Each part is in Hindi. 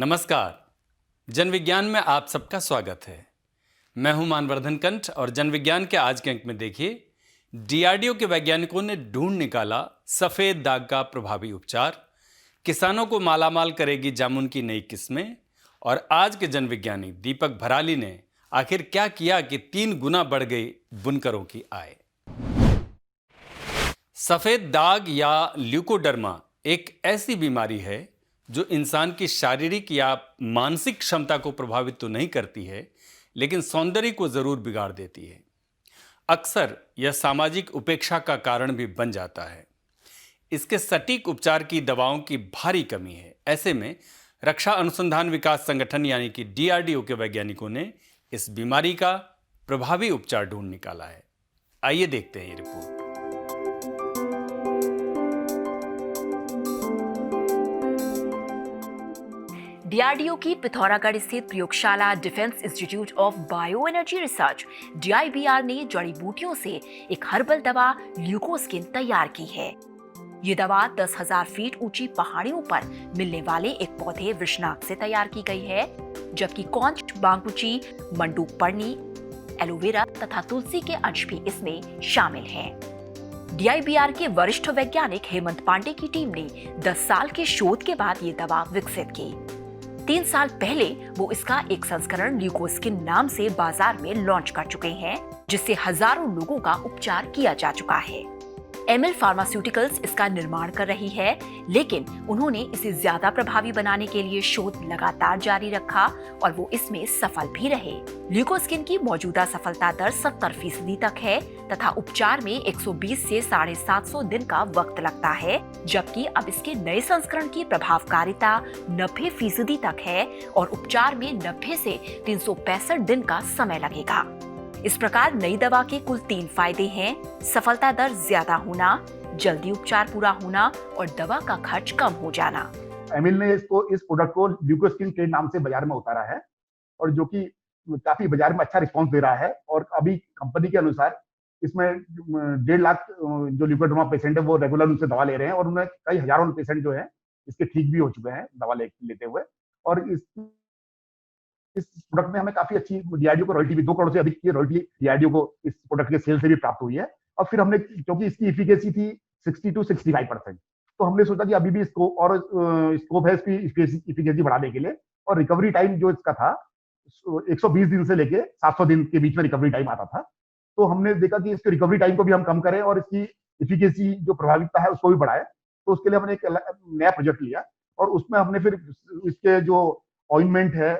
नमस्कार। जन विज्ञान में आप सबका स्वागत है। मैं हूं मानवर्धन कंठ और जन विज्ञान के आज के अंक में देखिए, डीआरडीओ के वैज्ञानिकों ने ढूंढ निकाला सफेद दाग का प्रभावी उपचार, किसानों को मालामाल करेगी जामुन की नई किस्में, और आज के जन विज्ञानी दीपक भराली ने आखिर क्या किया कि 3 गुना बढ़ गई बुनकरों की आय। सफेद दाग या ल्यूकोडर्मा एक ऐसी बीमारी है जो इंसान की शारीरिक या मानसिक क्षमता को प्रभावित तो नहीं करती है, लेकिन सौंदर्य को जरूर बिगाड़ देती है। अक्सर यह सामाजिक उपेक्षा का कारण भी बन जाता है। इसके सटीक उपचार की दवाओं की भारी कमी है। ऐसे में रक्षा अनुसंधान विकास संगठन यानी कि डीआरडीओ के वैज्ञानिकों ने इस बीमारी का प्रभावी उपचार ढूंढ निकाला है। आइए देखते हैं ये रिपोर्ट। डीआरडीओ की पिथौरागढ़ स्थित प्रयोगशाला defence institute of bio energy research DIBR ने जड़ी बूटियों से एक हर्बल दवा ल्यूकोस्किन तैयार की है। ये दवा 10,000 फीट ऊंची पहाड़ियों पर मिलने वाले एक पौधे विष्णाक से तैयार की गई है, जबकि कौंच, बांकुची, मंडूक पर्णी, एलोवेरा तथा तुलसी के अंश भी इसमें शामिल हैं। डीआईबीआर के वरिष्ठ वैज्ञानिक हेमंत पांडे की टीम ने 10 साल के शोध के बाद ये दवा विकसित की। 3 साल पहले वो इसका एक संस्करण ल्यूकोस्किन नाम से बाजार में लॉन्च कर चुके हैं, जिससे हजारों लोगों का उपचार किया जा चुका है। एमएल फार्मास्यूटिकल्स इसका निर्माण कर रही है, लेकिन उन्होंने इसे ज्यादा प्रभावी बनाने के लिए शोध लगातार जारी रखा और वो इसमें सफल भी रहे। ल्यूकोस्किन की मौजूदा सफलता दर 70% तक है तथा उपचार में 120 से 750 दिन का वक्त लगता है, जबकि अब इसके नए संस्करण की प्रभावकारिता 90% तक है और उपचार में 90 से 365 दिन का समय लगेगा। इस प्रकार नई दवा के कुल 3 फायदे हैं: सफलता दर ज्यादा होना, जल्दी उपचार पूरा होना और दवा का खर्च कम हो जाना। एमिल ने इस प्रोडक्ट को ल्यूकोस्किन के नाम से बाजार में उतारा है और जो कि काफी बाजार में अच्छा रिस्पांस दे रहा है। और अभी कंपनी के अनुसार इसमें 1.5 लाख जो ल्यूकोडर्मा पेशेंट है वो रेगुलर उनसे दवा ले रहे हैं और उन्हें कई हजारों पेशेंट जो है इसके ठीक भी हो चुके हैं दवा लेते हुए। और इस प्रोडक्ट में हमें काफी अच्छी डीआरडीओ को रॉयल्टी भी 2 करोड़ से अधिक की रॉयल्टी डीआरडीओ को इस प्रोडक्ट के सेल से भी प्राप्त हुई है। और फिर हमने, क्योंकि इसकी एफिकेसी थी 60 to 65%, तो हमने सोचा कि अभी भी स्कोप है इसकी एफिकेसी बढ़ाने के लिए। और रिकवरी टाइम जो इसका था 120 दिन से लेके 700 दिन के बीच में रिकवरी टाइम आता था। तो हमने देखा कि इसके रिकवरी टाइम को भी हम कम करें और इसकी एफिकेसी जो प्रभाविता है उसको भी बढ़ाएं। तो उसके लिए हमने एक नया प्रोजेक्ट लिया और उसमें हमने फिर इसके जो ऑइंटमेंट है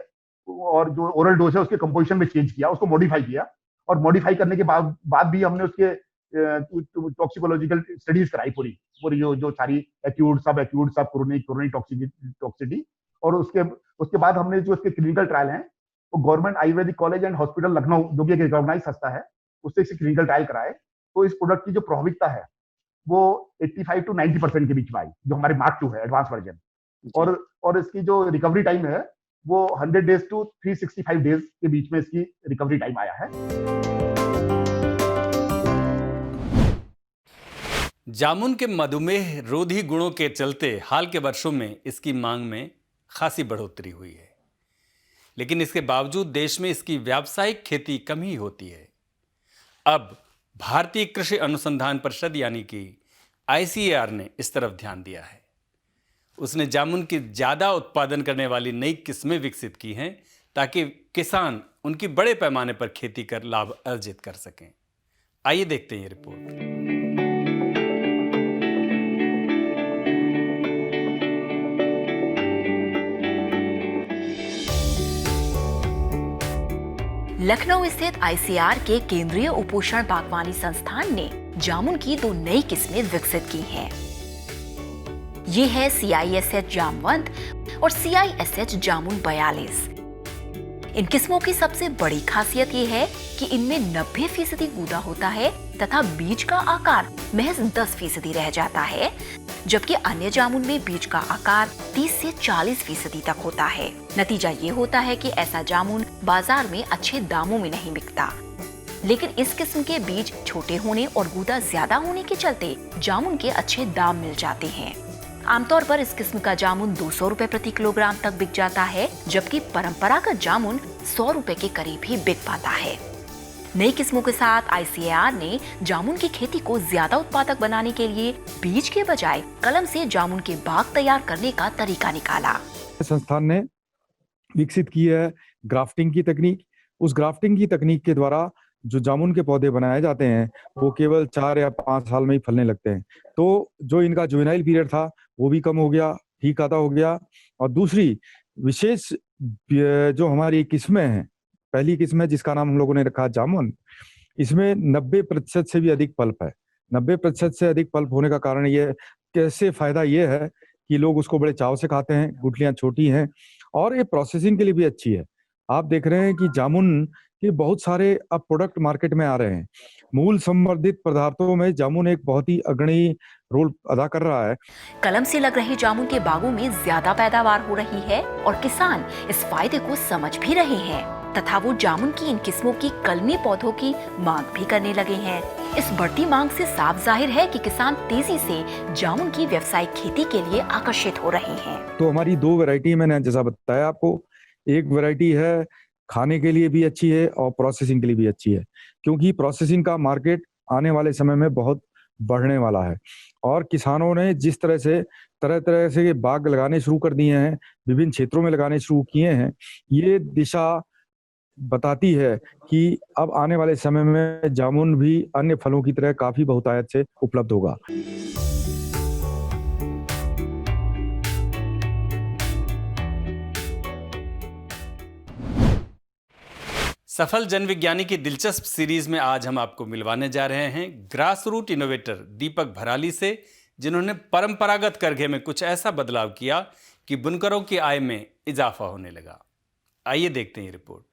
और जो ओरल डोज है उसके कंपोजिशन में चेंज किया, उसको मॉडिफाई किया। और मॉडिफाई करने के बाद भी हमने उसके टॉक्सिकोलॉजिकल स्टडीज कराई पूरी जो सारी एक्यूट, सब क्रोनिक टॉक्सिसिटी। और उसके बाद हमने जो इसके क्लिनिकल ट्रायल हैं वो government Ayurvedic college and hospital Lucknow, जो कि एक रिकॉग्नाइज संस्था है, उससे इसके क्लिनिकल ट्रायल कराए। तो इस प्रोडक्ट की जो प्रभाविता है वो 85 to 90% के बीच में आई, जो हमारे मार्क 2 है एडवांस वर्जन। और इसकी जो रिकवरी टाइम है वो 100 डेज to 365 डेज के बीच में इसकी रिकवरी टाइम आया है। जामुन के मधुमेह रोधी गुणों के चलते हाल के वर्षों में इसकी मांग में खासी बढ़ोतरी हुई है, लेकिन इसके बावजूद देश में इसकी व्यावसायिक खेती कम ही होती है। अब भारतीय कृषि अनुसंधान परिषद यानी कि आईसीएआर ने इस तरफ ध्यान दिया है। उसने जामुन की ज्यादा उत्पादन करने वाली नई किस्में विकसित की हैं ताकि किसान उनकी बड़े पैमाने पर खेती कर लाभ अर्जित कर सकें। आइए देखते हैं ये रिपोर्ट। लखनऊ स्थित आईसीएआर के केंद्रीय उपोषण बागवानी संस्थान ने जामुन की 2 नई किस्में विकसित की हैं। ये है CISH जामवंत और CISH जामुन 42। इन किस्मों की सबसे बड़ी खासियत ये है कि इनमें 90% गूदा होता है तथा बीज का आकार महज 10% रह जाता है, जबकि अन्य जामुन में बीज का आकार 30 से 40% तक होता है। नतीजा ये होता है कि ऐसा जामुन बाजार में अच्छे दामों में नहीं बिकता, लेकिन इस किस्म के बीज छोटे होने और गूदा ज्यादा होने के चलते जामुन के अच्छे दाम मिल जाते हैं। आमतौर पर इस किस्म का जामुन 200 रुपए प्रति किलोग्राम तक बिक जाता है, जबकि परंपरागत जामुन 100 रुपए के करीब ही बिक पाता है। नई किस्मों के साथ ICAR ने जामुन की खेती को ज्यादा उत्पादक बनाने के लिए बीज के बजाय कलम से जामुन के बाग तैयार करने का तरीका निकाला। संस्थान ने विकसित की है ग्राफ्टिंग की तकनीक। उस ग्राफ्टिंग की तकनीक के द्वारा जो जामुन के पौधे बनाए जाते हैं वो केवल 4 या 5 साल में ही फलने लगते हैं। तो जो इनका जुवेनाइल पीरियड था वो भी कम हो गया, ठीक आता हो गया। और दूसरी विशेष जो हमारी किस्में हैं, पहली किस्म है जिसका नाम हम लोगों ने रखा जामुन, इसमें 90% से भी अधिक पल्प है। 90% से अधिक पल्प होने का कारण ये कैसे फायदा ये है कि लोग उसको बड़े चाव से खाते हैं, गुठलियां छोटी हैं और ये प्रोसेसिंग के लिए भी अच्छी है। आप देख रहे हैं कि जामुन के बहुत सारे अब प्रोडक्ट मार्केट में आ रहे हैं। मूल संवर्धित पदार्थों में जामुन एक बहुत ही अग्रणी रोल अदा कर रहा है। कलम से लग रहे जामुन के बागों में ज्यादा पैदावार हो रही है और किसान इस फायदे को समझ भी रहे हैं तथा वो जामुन की इन किस्मों की कलमी पौधों की मांग भी करने लगे हैं। इस बढ़ती मांग से साफ जाहिर है कि किसान तेजी से जामुन की व्यावसायिक खेती के लिए आकर्षित हो रहे हैं। तो हमारी 2 वैरायटी मैंने जैसा बताया आपको, एक वैरायटी है खाने के लिए भी अच्छी है और प्रोसेसिंग के लिए भी अच्छी है, क्योंकि प्रोसेसिंग का मार्केट आने वाले समय में बहुत बढ़ने वाला है। और किसानों ने जिस तरह तरह से बाग लगाने शुरू कर दिए हैं, विभिन्न क्षेत्रों में लगाने शुरू किए हैं, ये दिशा बताती है कि अब आने वाले समय में जामुन भी अन्य फलों की तरह काफी बहुतायत से उपलब्ध होगा। सफल जनविज्ञानी की दिलचस्प सीरीज में आज हम आपको मिलवाने जा रहे हैं ग्रास रूट इनोवेटर दीपक भराली से, जिन्होंने परंपरागत करघे में कुछ ऐसा बदलाव किया कि बुनकरों की आय में इजाफा होने लगा। आइए देखते हैं ये रिपोर्ट।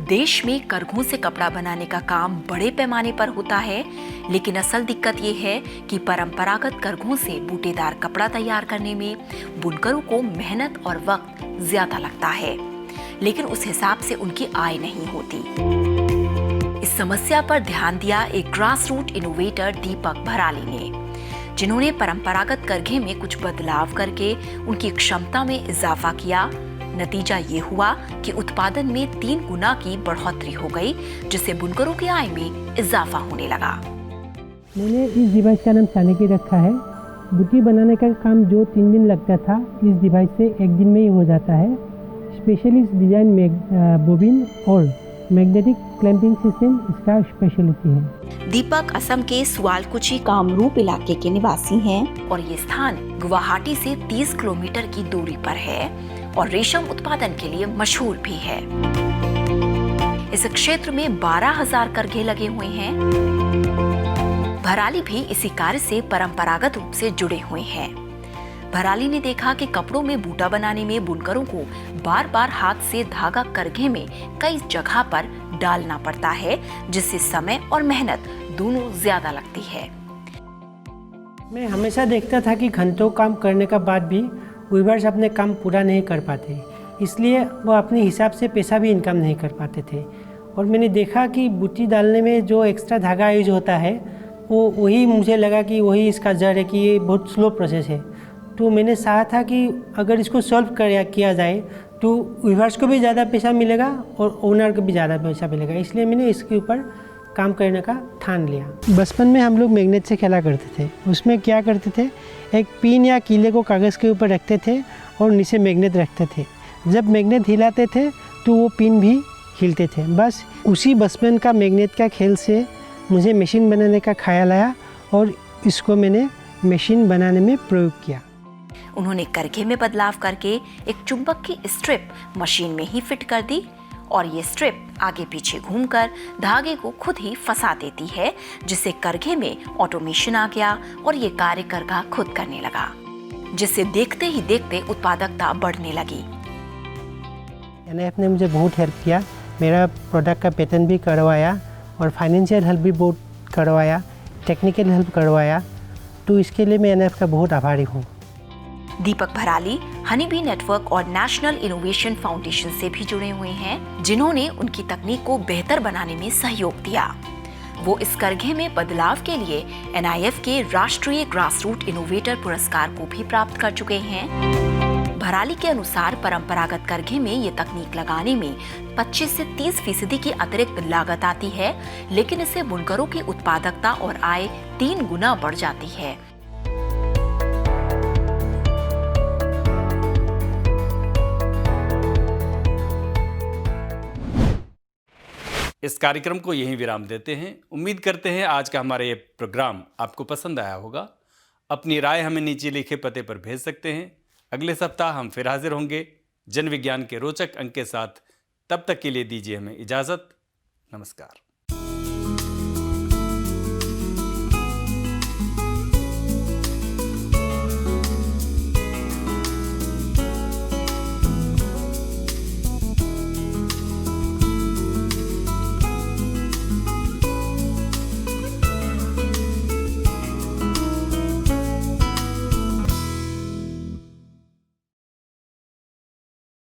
देश में करघों से कपड़ा बनाने का काम बड़े पैमाने पर होता है, लेकिन असल दिक्कत ये है कि परंपरागत करघों से बूटेदार कपड़ा तैयार करने में बुनकरों को मेहनत और वक्त ज्यादा लगता है, लेकिन उस हिसाब से उनकी आय नहीं होती। इस समस्या पर ध्यान दिया एक ग्रास रूट इनोवेटर दीपक भराली ने, जिन्होंने परंपरागत करघे में कुछ बदलाव करके उनकी क्षमता में इजाफा किया। नतीजा ये हुआ कि उत्पादन में 3 गुना की बढ़ोतरी हो गई, जिससे बुनकरों की आय में इजाफा होने लगा। मैंने इस डिवाइस का नाम चाणक्य रखा है। बूटी बनाने का काम जो 3 दिन लगता था, इस डिवाइस से 1 दिन में ही हो जाता है। स्पेशली इस डिजाइन में बोबिन और मैग्नेटिक क्लैंपिंग सिस्टम इसका स्पेशलिटी है। दीपक असम के सुआलकुची कामरूप इलाके के निवासी हैं और ये स्थान गुवाहाटी से 30 किलोमीटर की दूरी पर है और रेशम उत्पादन के लिए मशहूर भी है। इस क्षेत्र में 12,000 करघे लगे हुए हैं। भराली भी इसी कार्य से परंपरागत रूप से जुड़े हुए हैं। भराली ने देखा कि कपड़ों में बूटा बनाने में बुनकरों को बार बार हाथ से धागा करघे में कई जगह पर डालना पड़ता है, जिससे समय और मेहनत दोनों ज्यादा लगती है। मैं हमेशा देखता था कि घंटों काम करने का बाद भी वीवर्स अपने काम पूरा नहीं कर पाते, इसलिए वो अपने हिसाब से पैसा भी इनकम नहीं कर पाते थे। और मैंने देखा कि बूटी डालने में जो एक्स्ट्रा धागा यूज होता है वही मुझे लगा कि वही इसका जड़ है कि ये बहुत स्लो प्रोसेस है। तो मैंने चाहा था कि अगर इसको सॉल्व किया जाए तो वीवर्स को भी ज़्यादा पैसा मिलेगा और ओनर को भी ज़्यादा पैसा मिलेगा, इसलिए मैंने इसके ऊपर काम करने का ठान लिया। बचपन में हम लोग मैग्नेट से खेला करते थे। उसमें क्या करते थे, एक पिन या कीले को कागज़ के ऊपर रखते थे और नीचे मैग्नेट रखते थे। जब मैग्नेट हिलाते थे तो वो पिन भी हिलते थे। बस उसी बचपन का मैग्नेट का खेल से मुझे मशीन बनाने का ख्याल आया और इसको मैंने मशीन बनाने में प्रयोग किया। उन्होंने करघे में बदलाव करके एक चुंबक की स्ट्रिप मशीन में ही फिट कर दी और ये स्ट्रिप आगे पीछे घूमकर धागे को खुद ही फंसा देती है, जिससे करघे में ऑटोमेशन आ गया और ये कार्य करघा खुद करने लगा, जिससे देखते ही देखते उत्पादकता बढ़ने लगी। NIF ने मुझे बहुत हेल्प किया, मेरा प्रोडक्ट का पेटेंट भी करवाया और फाइनेंशियल हेल्प भी बहुत करवाया, टेक्निकल हेल्प करवाया। तो इसके लिए मैं NIF का बहुत आभारी हूँ। दीपक भराली हनीबी नेटवर्क और नेशनल इनोवेशन फाउंडेशन से भी जुड़े हुए हैं, जिन्होंने उनकी तकनीक को बेहतर बनाने में सहयोग दिया। वो इस करघे में बदलाव के लिए NIF के राष्ट्रीय ग्रासरूट इनोवेटर पुरस्कार को भी प्राप्त कर चुके हैं। भराली के अनुसार परंपरागत करघे में ये तकनीक लगाने में 25 से 30% की अतिरिक्त लागत आती है, लेकिन इससे बुनकरों की उत्पादकता और आय 3 गुना बढ़ जाती है। इस कार्यक्रम को यहीं विराम देते हैं। उम्मीद करते हैं आज का हमारा ये प्रोग्राम आपको पसंद आया होगा। अपनी राय हमें नीचे लिखे पते पर भेज सकते हैं। अगले सप्ताह हम फिर हाजिर होंगे जन विज्ञान के रोचक अंक के साथ। तब तक के लिए दीजिए हमें इजाज़त। नमस्कार।